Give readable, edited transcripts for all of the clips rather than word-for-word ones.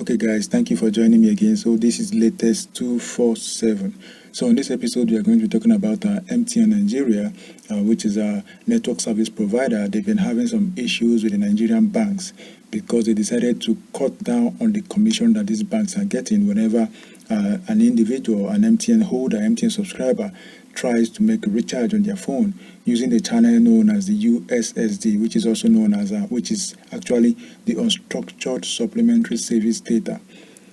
Okay guys, thank you for joining me again. So this is Latest247. So in this episode we are going to be talking about MTN Nigeria, which is a network service provider. They've been having some issues with the Nigerian banks because they decided to cut down on the commission that these banks are getting whenever an individual, an MTN holder, MTN subscriber tries to make a recharge on their phone using the channel known as the USSD, which is also known as which is actually the unstructured supplementary service data.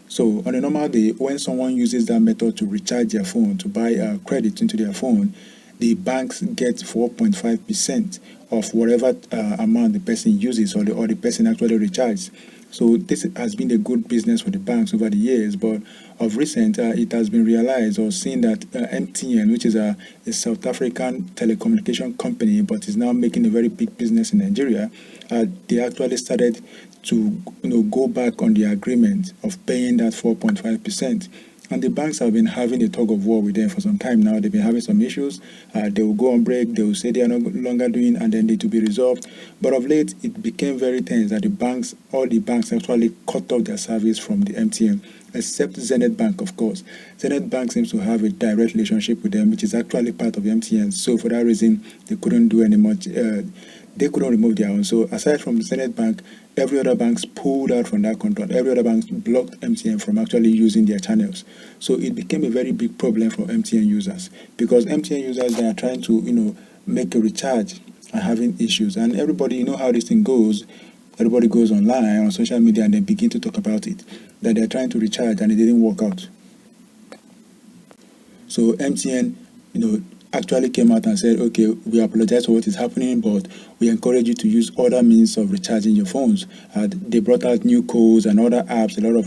So on a normal day, when someone uses that method to recharge their phone, to buy credit into their phone, the banks get 4.5% of whatever amount the person uses or the person actually recharges. So this has been a good business for the banks over the years, but of recent, it has been realized or seen that MTN, which is a South African telecommunication company, but is now making a very big business in Nigeria, they actually started to go back on the agreement of paying that 4.5%. And the banks have been having a tug of war with them for some time now. They've been having some issues. They will go on break. They will say they are no longer doing, and then they to be resolved. But of late, it became very tense that all the banks actually cut off their service from the MTN, except Zenith Bank, of course. Zenith Bank seems to have a direct relationship with them, which is actually part of MTN. So for that reason, they couldn't do any much. They couldn't remove their own. So aside from Zenith Bank, every other banks pulled out from that contract. Every other banks blocked MTN from actually using their channels. So it became a very big problem for MTN users because MTN users, they are trying to make a recharge and having issues. And everybody, how this thing goes. Everybody goes online on social media and they begin to talk about it, that they're trying to recharge and it didn't work out. So MTN, actually came out and said, okay, we apologize for what is happening, but we encourage you to use other means of recharging your phones. They brought out new codes and other apps, a lot of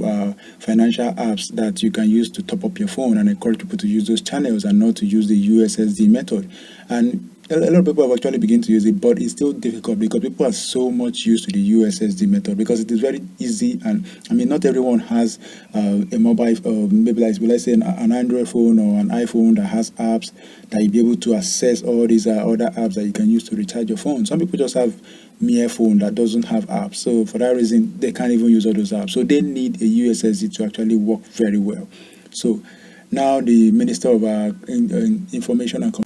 financial apps that you can use to top up your phone, and encourage people to use those channels and not to use the USSD method. And a lot of people have actually begun to use it, but it's still difficult because people are so much used to the USSD method because it is very easy. And I mean, not everyone has a mobile, maybe like let's say an Android phone or an iPhone that has apps that you'll be able to access all these other apps that you can use to recharge your phone. Some people just have mere phone that doesn't have apps. So for that reason, they can't even use all those apps. So they need a USSD to actually work very well. So now the Minister of Information and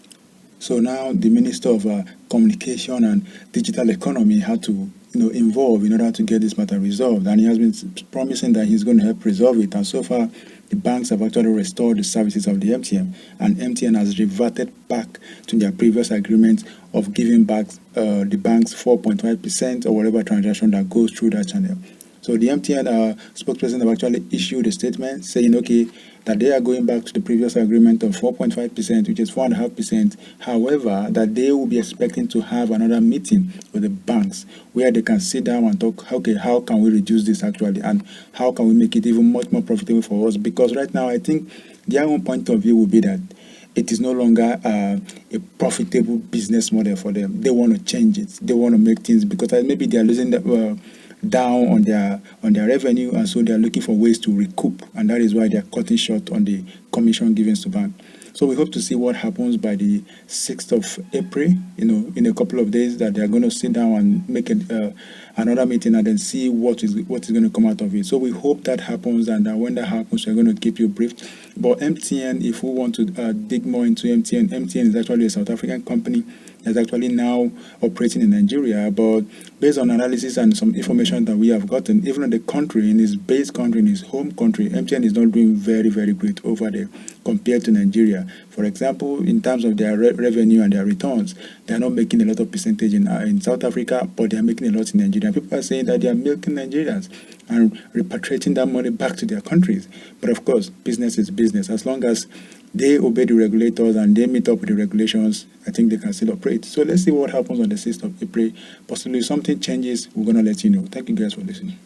So now the Minister of Communication and Digital Economy had to involve in order to get this matter resolved, and he has been promising that he's going to help resolve it. And so far, the banks have actually restored the services of the MTN, and MTN has reverted back to their previous agreement of giving back the banks 4.5% or whatever transaction that goes through that channel. So the MTN spokesperson have actually issued a statement saying, okay, that they are going back to the previous agreement of 4.5%, which is 4.5%. However, that they will be expecting to have another meeting with the banks where they can sit down and talk, okay, how can we reduce this actually, and how can we make it even much more profitable for us? Because right now, I think their own point of view will be that it is no longer a profitable business model for them. They want to change it. They want to make things, because maybe they are losing the down on their revenue, and so they are looking for ways to recoup, and that is why they are cutting short on the commission given to bank. So we hope to see what happens by the 6th of April, in a couple of days, that they are going to sit down and make another meeting and then see what is going to come out of it. So we hope that happens, and when that happens, we're going to keep you briefed. But MTN, if we want to dig more into MTN is actually a South African company that's actually now operating in Nigeria. But based on analysis and some information that we have gotten, even in the country, in his base country, in his home country, MTN is not doing very, very great over there compared to Nigeria. For example, in terms of their revenue and their returns, they are not making a lot of percentage in South Africa, but they are making a lot in Nigeria. People are saying that they are milking Nigerians and repatriating that money back to their countries. But of course, business is business. As long as they obey the regulators and they meet up with the regulations, I think they can still operate. So let's see what happens on the 6th of April. Possibly something changes, we're going to let you know. Thank you guys for listening.